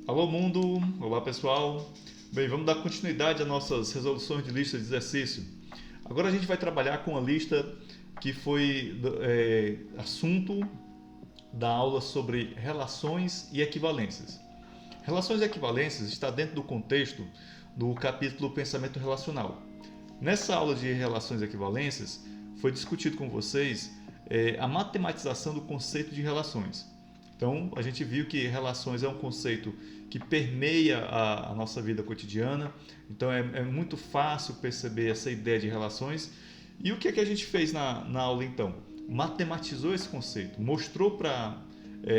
Alô mundo, olá pessoal. Bem, vamos dar continuidade às nossas resoluções de lista de exercício. Agora a gente vai trabalhar com a lista que foi assunto da aula sobre relações e equivalências. Relações e equivalências está dentro do contexto do capítulo Pensamento Relacional. Nessa aula de relações e equivalências foi discutido com vocês a matematização do conceito de relações. Então, a gente viu que relações é um conceito que permeia a nossa vida cotidiana. Então, é muito fácil perceber essa ideia de relações. E o que é que a gente fez na aula, então? Matematizou esse conceito, mostrou para...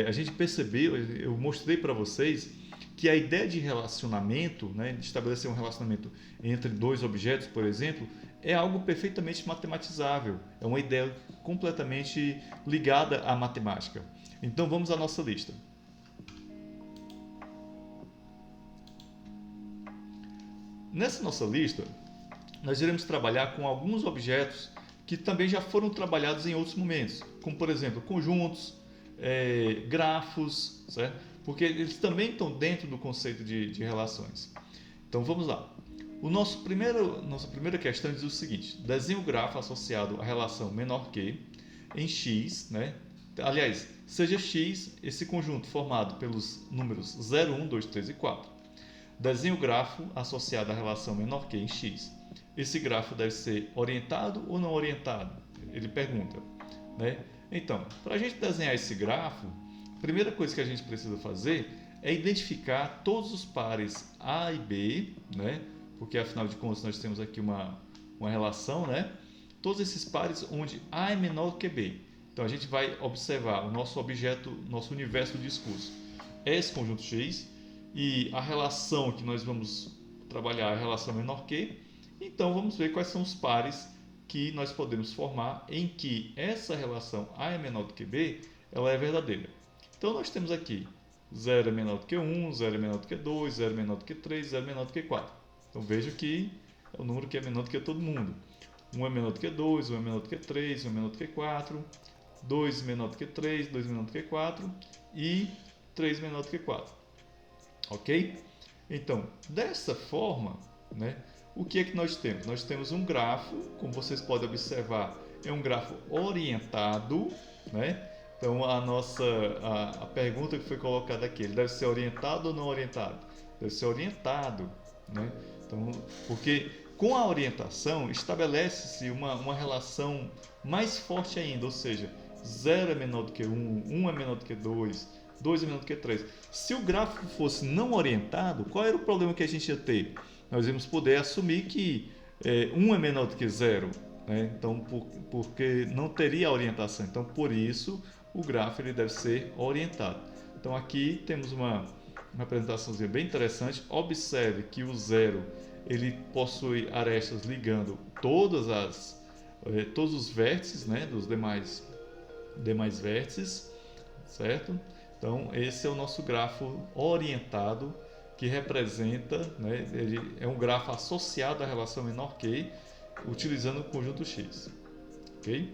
a gente percebeu, eu mostrei para vocês que a ideia de relacionamento, né, de estabelecer um relacionamento entre dois objetos, por exemplo, é algo perfeitamente matematizável. É uma ideia completamente ligada à matemática. Então vamos à nossa lista. Nessa nossa lista, nós iremos trabalhar com alguns objetos que também já foram trabalhados em outros momentos, como por exemplo conjuntos, grafos, certo? Porque eles também estão dentro do conceito de relações. Então vamos lá. Nossa primeira questão diz o seguinte: desenhe o grafo associado à relação menor que em x, né? Aliás, seja x esse conjunto formado pelos números 0, 1, 2, 3 e 4. Desenhe o grafo associado à relação menor que em x. Esse grafo deve ser orientado ou não orientado? Ele pergunta, né? Então, para a gente desenhar esse grafo, a primeira coisa que a gente precisa fazer é identificar todos os pares A e B, né? Porque afinal de contas nós temos aqui uma relação, né? Todos esses pares onde A é menor que B. Então a gente vai observar o nosso objeto, nosso universo do discurso. É esse conjunto X e a relação que nós vamos trabalhar é a relação menor que. Então vamos ver quais são os pares que nós podemos formar em que essa relação A é menor do que B, ela é verdadeira. Então nós temos aqui 0 é menor do que 1, 0 é menor do que 2, 0 é menor do que 3, 0 é menor do que 4. Então vejo que é o número que é menor do que todo mundo. 1 é menor do que 2, 1 é menor do que 3, 1 é menor do que 4, 2 menor do que 3, 2 menor do que 4 e 3 menor do que 4. Ok? Então, dessa forma, né, o que é que nós temos? Nós temos um grafo, como vocês podem observar, é um grafo orientado, né? Então, a pergunta que foi colocada aqui, ele deve ser orientado ou não orientado? Deve ser orientado, né? Então, porque com a orientação estabelece-se uma relação mais forte ainda, ou seja, 0 é menor do que 1, 1 é menor do que 2, 2 é menor do que 3. Se o gráfico fosse não orientado, qual era o problema que a gente ia ter? Nós íamos poder assumir que 1 é menor do que 0, né? Então, porque não teria orientação. Então, por isso, o gráfico ele deve ser orientado. Então, aqui temos uma apresentaçãozinha bem interessante. Observe que o 0 ele possui arestas ligando todos os vértices, né, dos demais vértices, certo? Então, esse é o nosso grafo orientado, que representa, né, ele é um grafo associado à relação menor que, utilizando o conjunto X. Ok?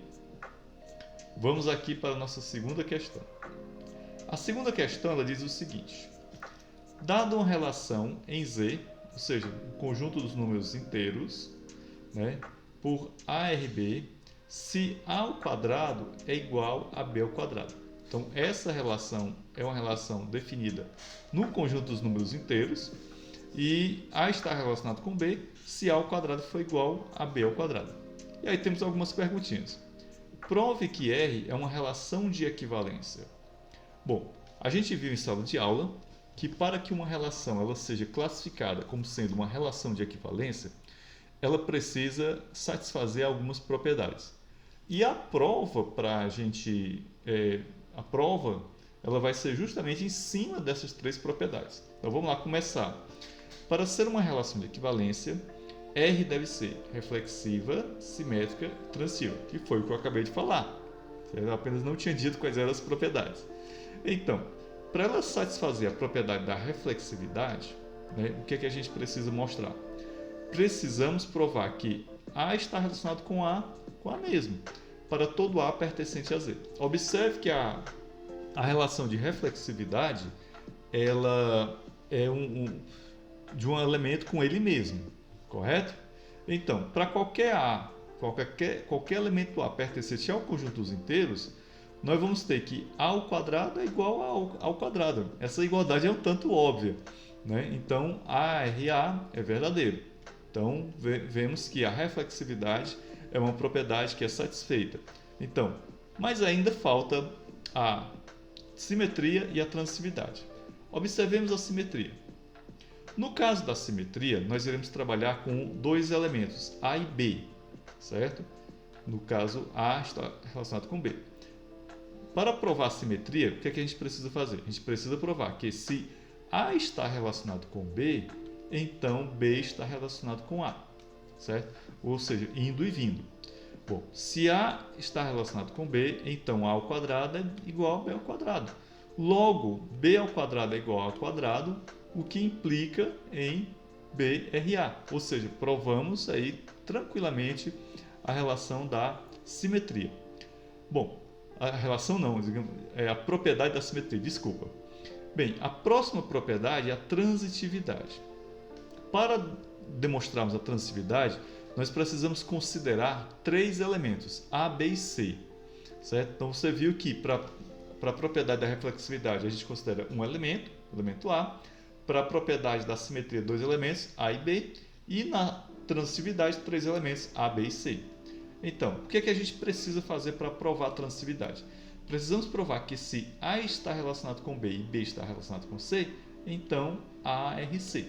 Vamos aqui para a nossa segunda questão. A segunda questão ela diz o seguinte: dada uma relação em Z, ou seja, o conjunto dos números inteiros, né, por ARB, se A ao quadrado é igual a B ao quadrado. Então, essa relação é uma relação definida no conjunto dos números inteiros e A está relacionado com B se A ao quadrado for igual a B ao quadrado. E aí temos algumas perguntinhas. Prove que R é uma relação de equivalência. Bom, a gente viu em sala de aula que para que uma relação ela seja classificada como sendo uma relação de equivalência, ela precisa satisfazer algumas propriedades. E a prova para a gente... a prova ela vai ser justamente em cima dessas três propriedades. Então vamos lá começar. Para ser uma relação de equivalência, R deve ser reflexiva, simétrica e transitiva, que foi o que eu acabei de falar. Eu apenas não tinha dito quais eram as propriedades. Então, para ela satisfazer a propriedade da reflexividade, né, o que é que a gente precisa mostrar? Precisamos provar que A está relacionado com A mesmo, para todo A pertencente a Z. Observe que a relação de reflexividade ela de um elemento com ele mesmo, correto? Então, para qualquer A, qualquer elemento A pertencente ao conjunto dos inteiros, nós vamos ter que A ao quadrado é igual ao quadrado. Essa igualdade é um tanto óbvia, né? Então, ARA é verdadeiro. Então, vemos que a reflexividade é uma propriedade que é satisfeita. Então, mas ainda falta a simetria e a transitividade. Observemos a simetria. No caso da simetria, nós iremos trabalhar com dois elementos, A e B, certo? No caso, A está relacionado com B. Para provar a simetria, o que é que a gente precisa fazer? A gente precisa provar que se A está relacionado com B, então B está relacionado com A, certo? Ou seja, indo e vindo. Bom, se A está relacionado com B, então A ao quadrado é igual a B ao quadrado. Logo, B ao quadrado é igual ao quadrado, o que implica em BRA. Ou seja, provamos aí tranquilamente a relação da simetria. Bom, a relação não, digamos, é a propriedade da simetria, desculpa. Bem, a próxima propriedade é a transitividade. Para demonstrarmos a transitividade, nós precisamos considerar três elementos, A, B e C. Certo? Então você viu que para a propriedade da reflexividade a gente considera um elemento, o elemento A. Para a propriedade da simetria, dois elementos, A e B. E na transitividade, três elementos, A, B e C. Então, o que é que a gente precisa fazer para provar a transitividade? Precisamos provar que se A está relacionado com B e B está relacionado com C, então ARC.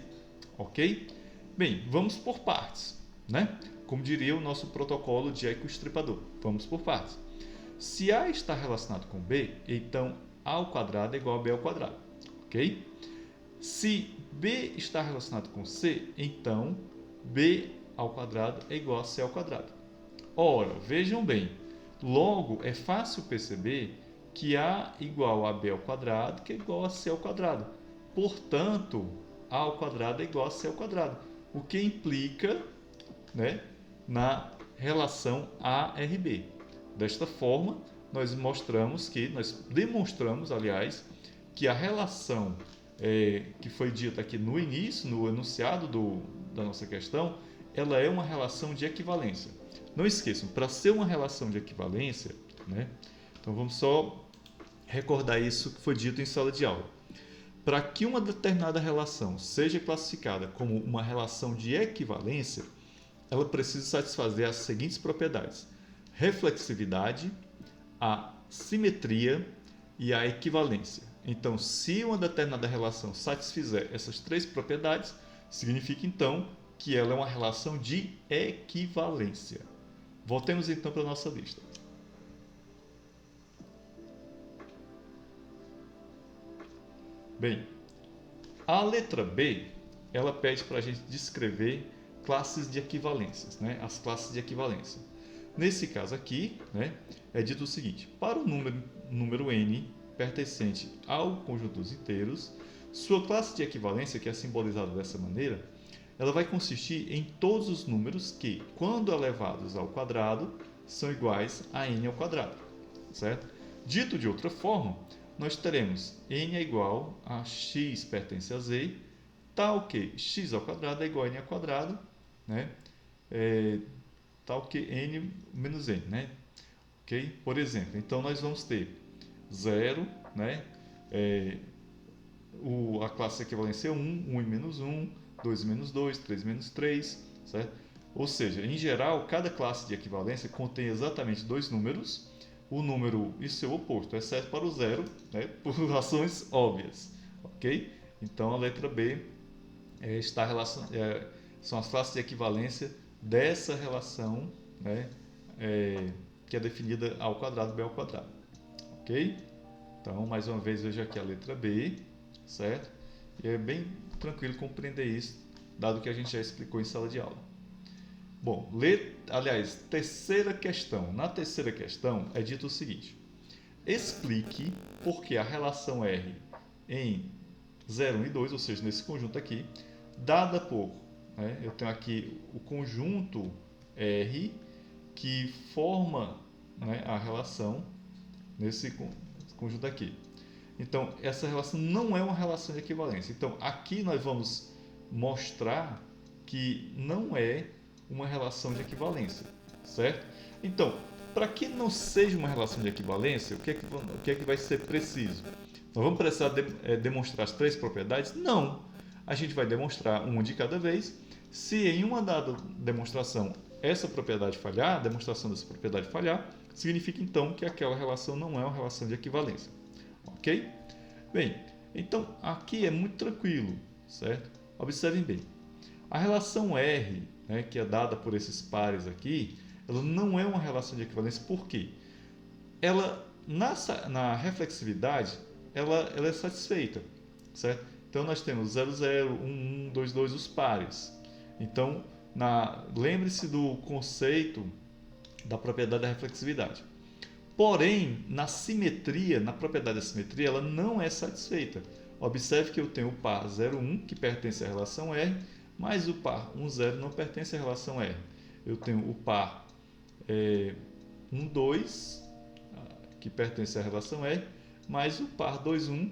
Ok? Bem, vamos por partes, né? Como diria o nosso protocolo de ecoestripador. Vamos por partes. Se A está relacionado com B, então A ao quadrado é igual a B ao quadrado. Ok? Se B está relacionado com C, então B ao quadrado é igual a C ao quadrado. Ora, vejam bem, logo é fácil perceber que A igual a B ao quadrado, que é igual a C ao quadrado. Portanto, A ao quadrado é igual a C ao quadrado, o que implica, né, na relação ARB. Desta forma, nós demonstramos, aliás, que a relação que foi dita aqui no início, no enunciado da nossa questão, ela é uma relação de equivalência. Não esqueçam, para ser uma relação de equivalência, né, então vamos só recordar isso que foi dito em sala de aula. Para que uma determinada relação seja classificada como uma relação de equivalência, ela precisa satisfazer as seguintes propriedades: reflexividade, a simetria e a equivalência. Então, se uma determinada relação satisfizer essas três propriedades, significa então que ela é uma relação de equivalência. Voltemos então para a nossa lista. Bem, a letra B, ela pede para a gente descrever classes de equivalências, né? As classes de equivalência. Nesse caso aqui, né, é dito o seguinte: para o número n pertencente ao conjunto dos inteiros, sua classe de equivalência, que é simbolizada dessa maneira, ela vai consistir em todos os números que, quando elevados ao quadrado, são iguais a n ao quadrado, certo? Dito de outra forma, nós teremos n é igual a x pertence a z, tal que x ao quadrado é igual a n ao quadrado, né? Tal que n menos n, né? Ok? Por exemplo, então nós vamos ter 0, né? A classe de equivalência é 1, 1 e menos 1, 2 e menos 2, 3 e menos 3, certo? Ou seja, em geral, cada classe de equivalência contém exatamente dois números, o número e seu oposto, exceto para o zero, né? Por razões óbvias, ok? Então a letra B são as classes de equivalência dessa relação, né? Que é definida A ao quadrado, B ao quadrado, ok? Então, mais uma vez, veja aqui a letra B, certo? E é bem tranquilo compreender isso, dado que a gente já explicou em sala de aula. Bom, terceira questão. Na terceira questão é dito o seguinte: explique por que a relação R em 0, 1 e 2, ou seja, nesse conjunto aqui, dada por, né, eu tenho aqui o conjunto R que forma, né, a relação nesse conjunto aqui. Então, essa relação não é uma relação de equivalência. Então, aqui nós vamos mostrar que não é uma relação de equivalência, certo? Então, para que não seja uma relação de equivalência, o que é que vai ser preciso? Nós vamos precisar demonstrar as três propriedades? Não. A gente vai demonstrar uma de cada vez. Se em uma dada demonstração essa propriedade falhar, a demonstração dessa propriedade falhar, significa então que aquela relação não é uma relação de equivalência. Ok? Bem, então aqui é muito tranquilo, certo? Observem bem. A relação R, né, que é dada por esses pares aqui, ela não é uma relação de equivalência. Por quê? Ela, na reflexividade, ela é satisfeita, certo? Então nós temos 0, 0, 1, 1, 2, 2, os pares. Então, lembre-se do conceito da propriedade da reflexividade. Porém, na simetria, na propriedade da simetria, ela não é satisfeita. Observe que eu tenho o par 0, 1, que pertence à relação R, mas o par 1, 0 não pertence à relação R. Eu tenho o par 1, 2, que pertence à relação R, mas o par 2, 1,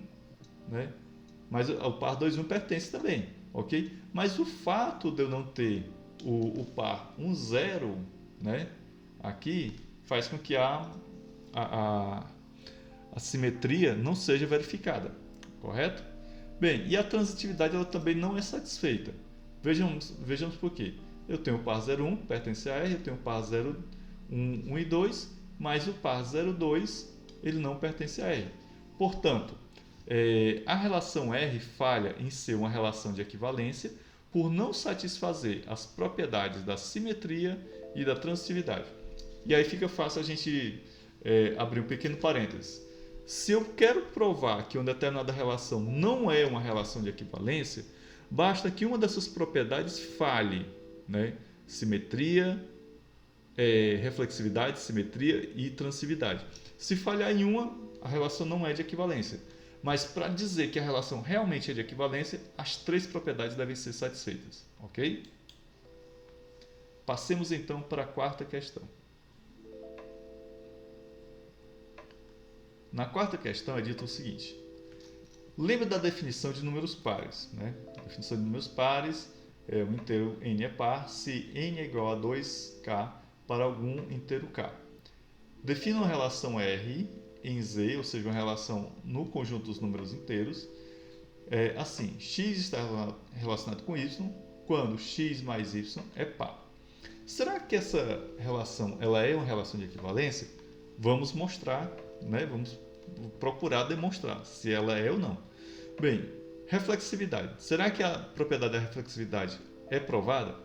né? Mas o par 2, 1 pertence também, ok? Mas o fato de eu não ter o par 1, 0, né, aqui, faz com que a simetria não seja verificada, correto? Bem, e a transitividade ela também não é satisfeita. Vejamos por quê. Eu tenho o par 0, 1, pertence a R, eu tenho o par 0, 1, 1 e 2, mas o par 0, 2, ele não pertence a R. Portanto, a relação R falha em ser uma relação de equivalência por não satisfazer as propriedades da simetria e da transitividade. E aí fica fácil a gente abrir um pequeno parênteses. Se eu quero provar que uma determinada relação não é uma relação de equivalência, basta que uma dessas propriedades falhe, né? Simetria, reflexividade, simetria e transitividade. Se falhar em uma, a relação não é de equivalência. Mas para dizer que a relação realmente é de equivalência, as três propriedades devem ser satisfeitas, ok? Passemos então para a quarta questão. Na quarta questão é dito o seguinte: lembra da definição de números pares, né? A definição de números pares é um inteiro n é par se n é igual a 2k para algum inteiro k. Defina uma relação R em Z, ou seja, uma relação no conjunto dos números inteiros, assim: x está relacionado com y quando x mais y é par. Será que essa relação ela é uma relação de equivalência? Vamos mostrar, né? Vamos procurar demonstrar se ela é ou não. Bem, reflexividade. Será que a propriedade da reflexividade é provada?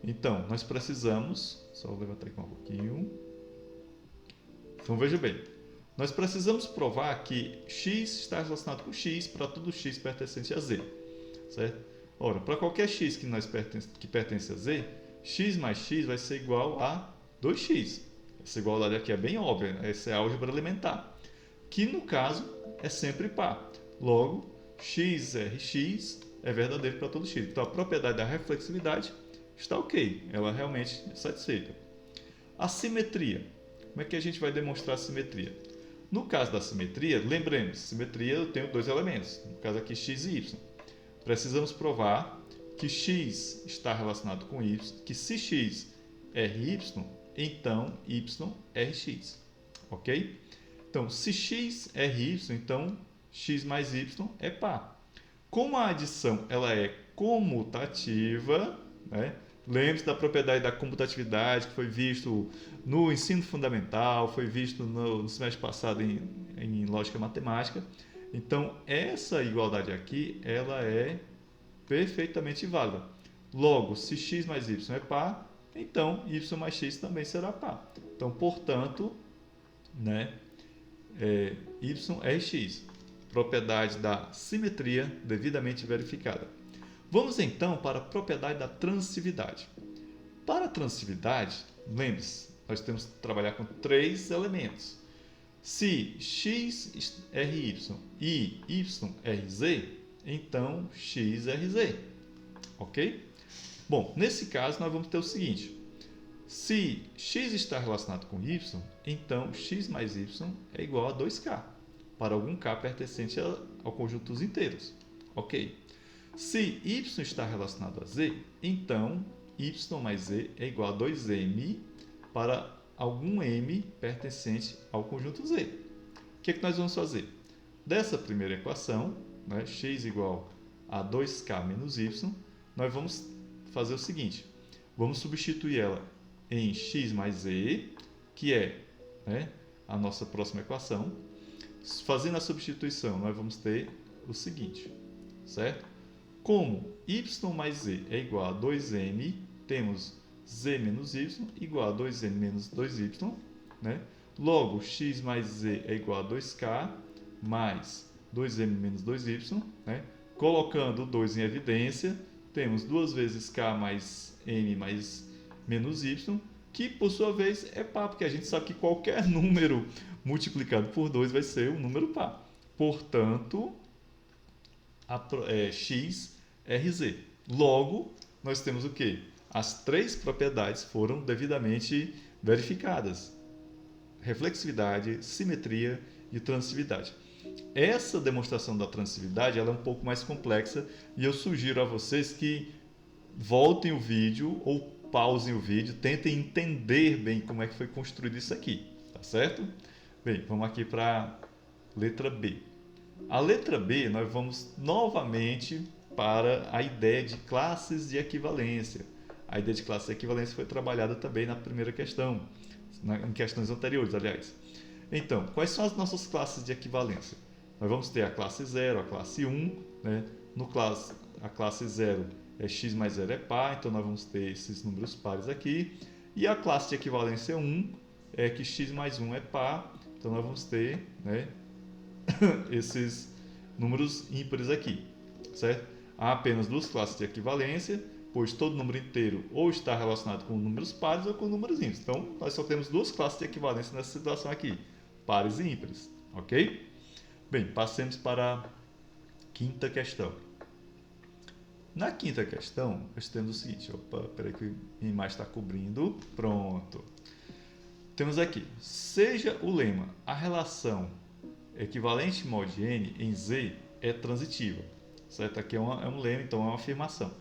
Então, nós precisamos... Só vou levantar aqui um pouquinho. Então, veja bem. Nós precisamos provar que x está relacionado com x para todo x pertencente a z. Certo? Ora, para qualquer x que pertence a z, x mais x vai ser igual a 2x. Essa igualdade aqui é bem óbvia, né? Essa é a álgebra elementar, que no caso é sempre par. Logo, x rx é verdadeiro para todo x. Então a propriedade da reflexividade está ok, ela realmente é satisfeita. A simetria. Como é que a gente vai demonstrar a simetria? No caso da simetria, lembremos, simetria eu tenho dois elementos, no caso aqui x e y. Precisamos provar que x está relacionado com y, que se x é ry, então y é rx, ok? Então, se x é ry, então x mais y é par. Como a adição ela é comutativa, né? Lembre-se da propriedade da comutatividade que foi visto no ensino fundamental, foi visto no semestre passado em lógica matemática. Então, essa igualdade aqui ela é perfeitamente válida. Logo, se x mais y é par, então y mais x também será par. Então, portanto, né, y é x. Propriedade da simetria devidamente verificada. Vamos então para a propriedade da transitividade. Para a transitividade, lembre-se, nós temos que trabalhar com três elementos. Se x é ry e y é rz, então x é rz. Ok? Bom, nesse caso nós vamos ter o seguinte: se x está relacionado com y, então x mais y é igual a 2k. para algum k pertencente ao conjunto dos inteiros. Ok. Se y está relacionado a z, então y mais z é igual a 2m para algum m pertencente ao conjunto z. O que é que nós vamos fazer? Dessa primeira equação, né, x igual a 2k menos y, nós vamos fazer o seguinte. Vamos substituir ela em x mais z, que é, né, a nossa próxima equação. Fazendo a substituição, nós vamos ter o seguinte, certo? Como y mais z é igual a 2m, temos z menos y igual a 2m menos 2y, né? Logo, x mais z é igual a 2k mais 2m menos 2y, né? Colocando o 2 em evidência, temos 2 vezes k mais m mais menos y, que por sua vez é par, porque a gente sabe que qualquer número multiplicado por 2 vai ser um número par. Portanto, x RZ. Logo, nós temos o quê? As três propriedades foram devidamente verificadas. Reflexividade, simetria e transitividade. Essa demonstração da transitividade ela é um pouco mais complexa e eu sugiro a vocês que voltem o vídeo ou pausem o vídeo, tentem entender bem como é que foi construído isso aqui, tá certo? Bem, vamos aqui para a letra B. A letra B, nós vamos novamente para a ideia de classes de equivalência. A ideia de classes de equivalência foi trabalhada também na primeira questão, em questões anteriores, aliás. Então, quais são as nossas classes de equivalência? Nós vamos ter a classe 0, a classe 1, né? A classe 0 é x mais 0 é par, então nós vamos ter esses números pares aqui. E a classe de equivalência 1 é que x mais 1 é par, então nós vamos ter, né, esses números ímpares aqui, certo? Há apenas duas classes de equivalência, pois todo número inteiro ou está relacionado com números pares ou com números ímpares. Então, nós só temos duas classes de equivalência nessa situação aqui, pares e ímpares, ok? Bem, passemos para a quinta questão. Na quinta questão, nós temos o seguinte, espera que a imagem está cobrindo, pronto. Temos aqui, seja o lema, a relação equivalente mod n em Z é transitiva, certo? Aqui é um lema, então é uma afirmação.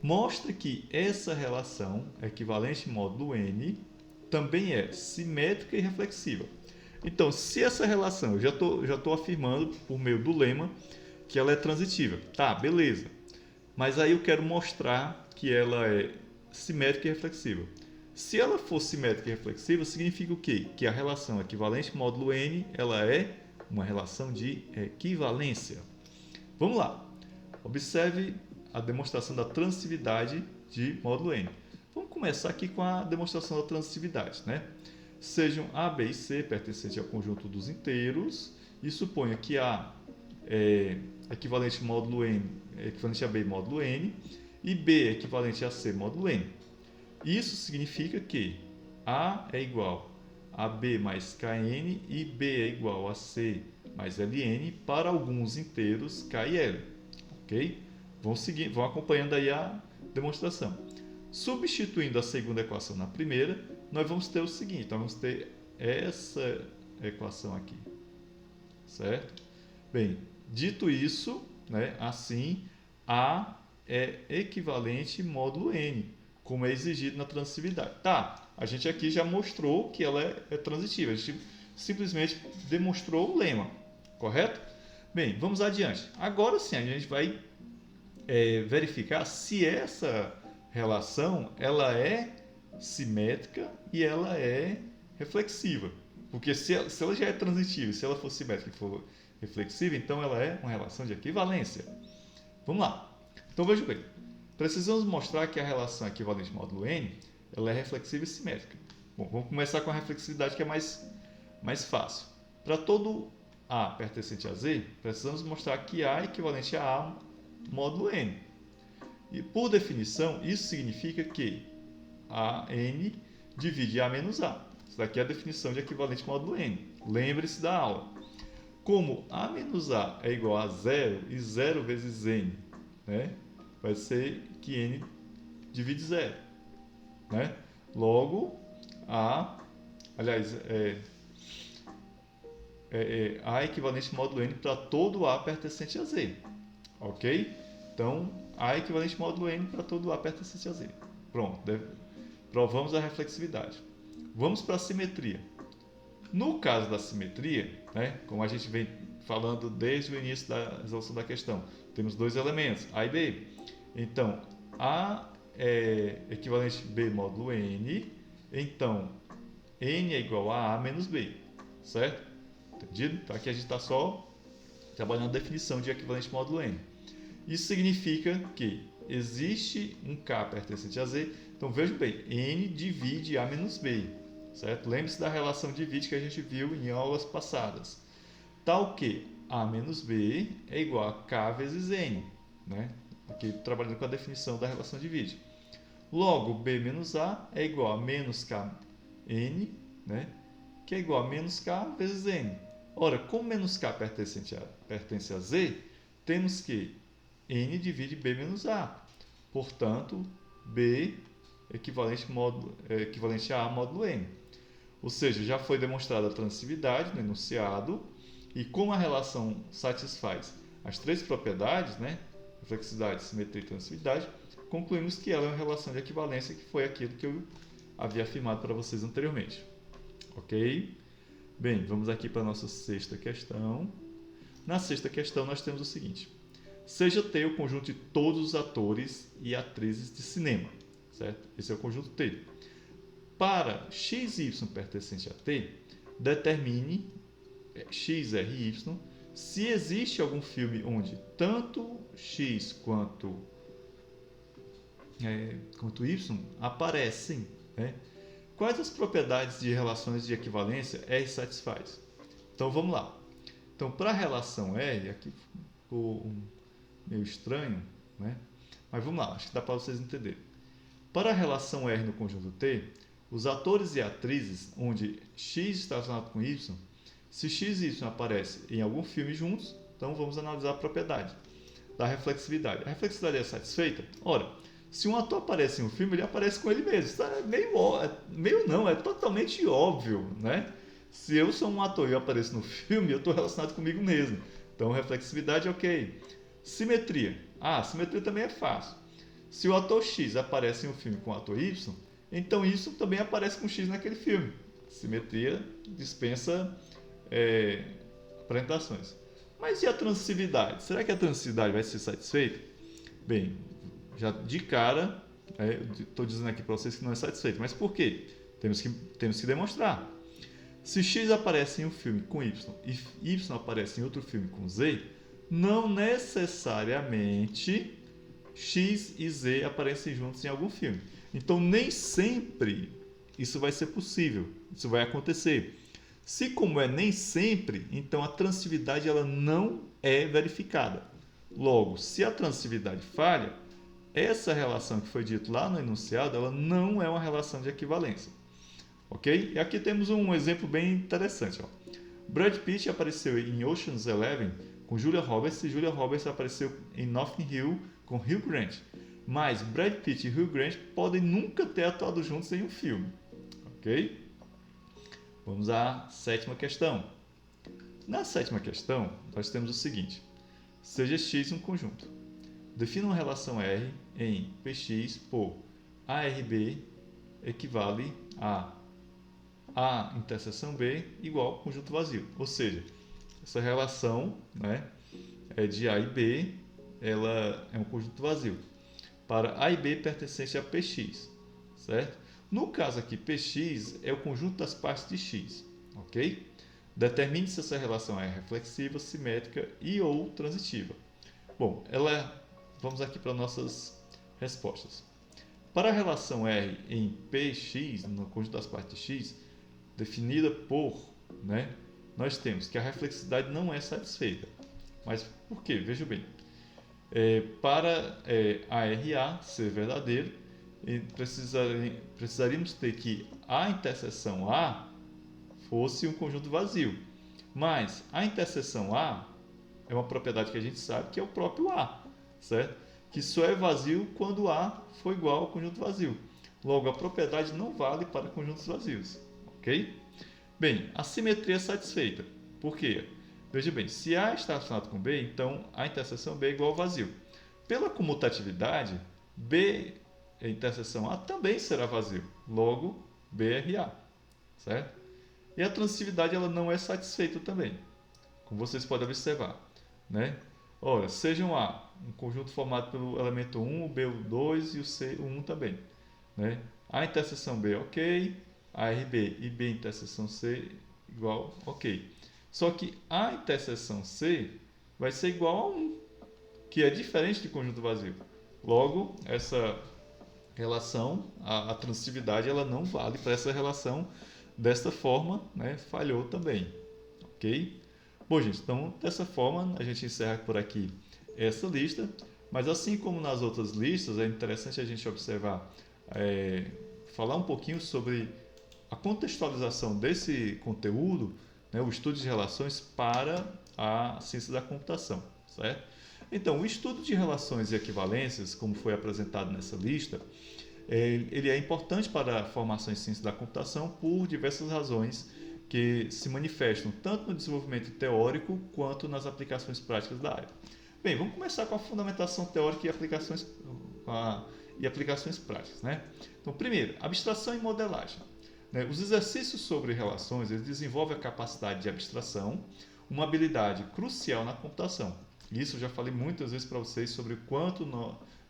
Mostra que essa relação equivalente módulo n também é simétrica e reflexiva. Então, se essa relação, eu já tô afirmando por meio do lema que ela é transitiva. Tá, beleza. Mas aí eu quero mostrar que ela é simétrica e reflexiva. Se ela for simétrica e reflexiva, significa o quê? Que a relação equivalente módulo n, ela é uma relação de equivalência. Vamos lá. Observe a demonstração da transitividade de módulo n. Vamos começar aqui com a demonstração da transitividade, né? Sejam A, B e C pertencentes ao conjunto dos inteiros e suponha que A é equivalente módulo n, equivalente a B módulo n e B é equivalente a C módulo n. Isso significa que A é igual a B mais Kn e B é igual a C mais Ln para alguns inteiros K e L. Ok? Vão acompanhando aí a demonstração. Substituindo a segunda equação na primeira, nós vamos ter o seguinte, nós vamos ter essa equação aqui, certo? Bem, dito isso, né, assim, A é equivalente módulo N, como é exigido na transitividade. Tá, a gente aqui já mostrou que ela é transitiva, a gente simplesmente demonstrou o lema, correto? Bem, vamos adiante. Agora sim, a gente vai verificar se essa relação ela é simétrica e ela é reflexiva. Porque se ela já é transitiva, se ela for simétrica e for reflexiva, então ela é uma relação de equivalência. Vamos lá. Então veja bem. Precisamos mostrar que a relação equivalente módulo n ela é reflexiva e simétrica. Bom, vamos começar com a reflexividade que é mais fácil. Para todo A pertencente a Z, precisamos mostrar que A é equivalente a A módulo n. E por definição, isso significa que a n divide A menos A. Isso daqui é a definição de equivalente módulo n. Lembre-se da aula. Como A menos A é igual a 0 e 0 vezes n, né, vai ser que n divide 0. Né? Logo, A equivalente módulo N para todo A pertencente a Z. Ok? Então, A equivalente módulo N para todo A pertencente a Z. Pronto, provamos a reflexividade. Vamos para a simetria. No caso da simetria, né, como a gente vem falando desde o início da resolução da questão, temos dois elementos, A e B. Então, A é equivalente B módulo N, então N é igual a A menos B, certo? Entendido? Então aqui a gente está só trabalhando a definição de equivalente módulo N. Isso significa que existe um K pertencente a Z, então vejam bem, N divide A menos B, certo? Lembre-se da relação divide que a gente viu em aulas passadas. Tal que A menos B é igual a K vezes N, né? Aqui trabalhando com a definição da relação divide. Logo, B menos A é igual a menos K N, né? Que é igual a menos K vezes N. Ora, como menos K pertence a Z, temos que N divide B menos A. Portanto, B equivalente a A módulo N. Ou seja, já foi demonstrada a transitividade no enunciado, e como a relação satisfaz as três propriedades, né? Reflexividade, simetria e transitividade, concluímos que ela é uma relação de equivalência, que foi aquilo que eu havia afirmado para vocês anteriormente. Ok? Bem, vamos aqui para a nossa sexta questão. Na sexta questão nós temos o seguinte: seja T o conjunto de todos os atores e atrizes de cinema, certo? Esse é o conjunto T. Para x e y pertencente a T, determine x, r e y se existe algum filme onde tanto x quanto y aparecem, né? Quais as propriedades de relações de equivalência R satisfaz? Então vamos lá. Então, para a relação R, aqui ficou meio estranho, né? Mas vamos lá, acho que dá para vocês entenderem. Para a relação R no conjunto T, os atores e atrizes onde x está relacionado com y, se x e y aparecem em algum filme juntos, então vamos analisar a propriedade da reflexividade. A reflexividade é satisfeita? Ora, se um ator aparece em um filme, ele aparece com ele mesmo. Isso é meio não, é totalmente óbvio, né? Se eu sou um ator e eu apareço no filme, eu estou relacionado comigo mesmo. Então, reflexividade, ok. Simetria. Simetria também é fácil. Se o ator X aparece em um filme com o ator Y, então Y também aparece com X naquele filme. Simetria dispensa apresentações. Mas e a transitividade? Será que a transitividade vai ser satisfeita? Bem, já de cara, estou dizendo aqui para vocês que não é satisfeito. Mas por quê? Temos que demonstrar. Se X aparece em um filme com Y e Y aparece em outro filme com Z, não necessariamente X e Z aparecem juntos em algum filme. Então, nem sempre isso vai ser possível, isso vai acontecer. Se como é nem sempre, então a transitividade ela não é verificada. Logo, se a transitividade falha, essa relação que foi dita lá no enunciado, ela não é uma relação de equivalência. Ok? E aqui temos um exemplo bem interessante. Brad Pitt apareceu em Ocean's 11 com Julia Roberts e Julia Roberts apareceu em Notting Hill com Hugh Grant. Mas Brad Pitt e Hugh Grant podem nunca ter atuado juntos em um filme. Ok? Vamos à sétima questão. Na sétima questão, nós temos o seguinte: seja X um conjunto. Defina uma relação R em Px por ARB equivale a A interseção B igual ao conjunto vazio. Ou seja, essa relação, né, de A e B, ela é um conjunto vazio. Para A e B pertencente a Px, certo? No caso aqui, Px é o conjunto das partes de x, ok? Determine se essa relação é reflexiva, simétrica e ou transitiva. Bom, vamos aqui para nossas respostas. Para a relação R em Px, no conjunto das partes de x, definida por, né, nós temos que a reflexividade não é satisfeita. Mas por quê? Veja bem. Para a RA ser verdadeiro, precisaríamos ter que a interseção A fosse um conjunto vazio. Mas a interseção A é uma propriedade que a gente sabe que é o próprio A, certo? Que só é vazio quando A for igual ao conjunto vazio. Logo, a propriedade não vale para conjuntos vazios, ok? Bem, a simetria é satisfeita. Por quê? Veja bem, se A está relacionado com B, então a interseção B é igual ao vazio. Pela comutatividade, B interseção A também será vazio. Logo, BRA, certo? E a transitividade ela não é satisfeita também, como vocês podem observar, né? Ora, sejam A, um conjunto formado pelo elemento 1, o B o 2 e o C o 1 também, né? A interseção B ok, a RB e B interseção C igual ok. Só que a interseção C vai ser igual a 1, que é diferente de conjunto vazio. Logo, essa relação, a transitividade, ela não vale para essa relação desta forma, né? Falhou também, ok? Bom, gente, então dessa forma a gente encerra por aqui essa lista, mas assim como nas outras listas, é interessante a gente observar, falar um pouquinho sobre a contextualização desse conteúdo, né, o estudo de relações para a ciência da computação, certo? Então, o estudo de relações e equivalências, como foi apresentado nessa lista, ele é importante para a formação em ciência da computação por diversas razões que se manifestam tanto no desenvolvimento teórico quanto nas aplicações práticas da área. Bem, vamos começar com a fundamentação teórica e aplicações práticas, né? Então, primeiro, abstração e modelagem. Os exercícios sobre relações eles desenvolvem a capacidade de abstração, uma habilidade crucial na computação. Isso eu já falei muitas vezes para vocês sobre o quanto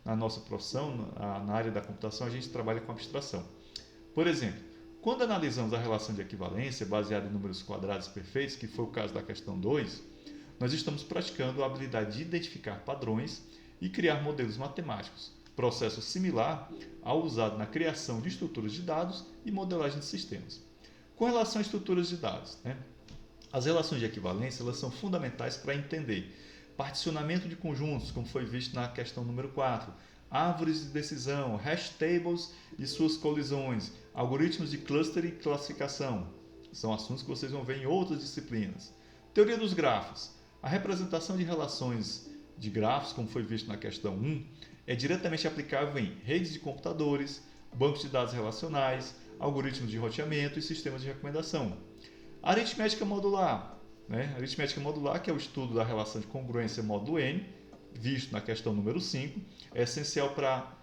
na nossa profissão, na área da computação, a gente trabalha com abstração. Por exemplo, quando analisamos a relação de equivalência baseada em números quadrados perfeitos, que foi o caso da questão 2, nós estamos praticando a habilidade de identificar padrões e criar modelos matemáticos, processo similar ao usado na criação de estruturas de dados e modelagem de sistemas. Com relação a estruturas de dados, as relações de equivalência elas são fundamentais para entender particionamento de conjuntos, como foi visto na questão número 4, árvores de decisão, hash tables e suas colisões, algoritmos de cluster e classificação. São assuntos que vocês vão ver em outras disciplinas. Teoria dos grafos. A representação de relações de grafos, como foi visto na questão 1, é diretamente aplicável em redes de computadores, bancos de dados relacionais, algoritmos de roteamento e sistemas de recomendação. Aritmética modular. Aritmética modular, que é o estudo da relação de congruência módulo N, visto na questão número 5, é essencial para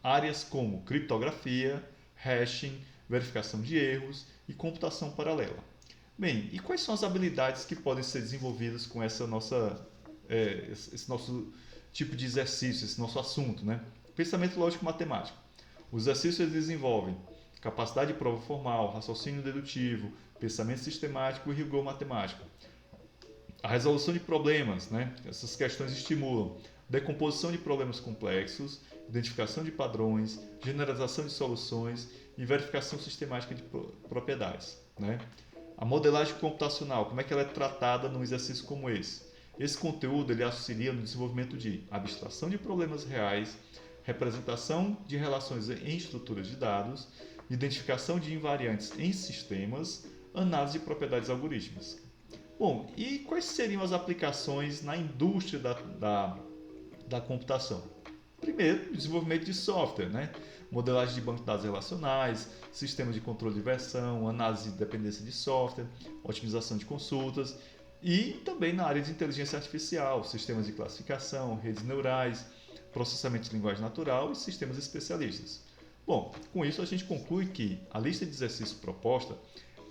áreas como criptografia, hashing, verificação de erros e computação paralela. Bem, e quais são as habilidades que podem ser desenvolvidas com esse nosso tipo de exercício, esse nosso assunto, Pensamento lógico matemático. Os exercícios desenvolvem capacidade de prova formal, raciocínio dedutivo, pensamento sistemático e rigor matemático. A resolução de problemas, essas questões estimulam decomposição de problemas complexos, identificação de padrões, generalização de soluções e verificação sistemática de propriedades. A modelagem computacional, como é que ela é tratada num exercício como esse? Esse conteúdo ele auxilia no desenvolvimento de abstração de problemas reais, representação de relações em estruturas de dados, identificação de invariantes em sistemas, análise de propriedades algorítmicas. Bom, e quais seriam as aplicações na indústria da computação? Primeiro, desenvolvimento de software, modelagem de banco de dados relacionais, sistemas de controle de versão, análise de dependência de software, otimização de consultas e também na área de inteligência artificial, sistemas de classificação, redes neurais, processamento de linguagem natural e sistemas especialistas. Bom, com isso a gente conclui que a lista de exercícios proposta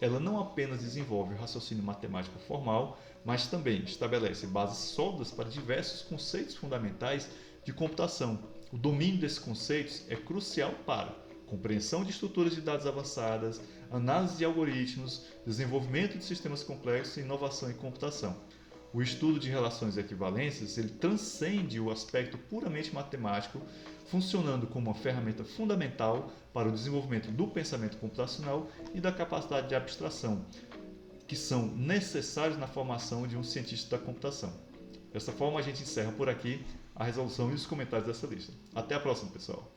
ela não apenas desenvolve o raciocínio matemático formal, mas também estabelece bases sólidas para diversos conceitos fundamentais de computação. O domínio desses conceitos é crucial para compreensão de estruturas de dados avançadas, análise de algoritmos, desenvolvimento de sistemas complexos e inovação em computação. O estudo de relações e equivalências ele transcende o aspecto puramente matemático, funcionando como uma ferramenta fundamental para o desenvolvimento do pensamento computacional e da capacidade de abstração, que são necessários na formação de um cientista da computação. Dessa forma, a gente encerra por aqui a resolução e os comentários dessa lista. Até a próxima, pessoal!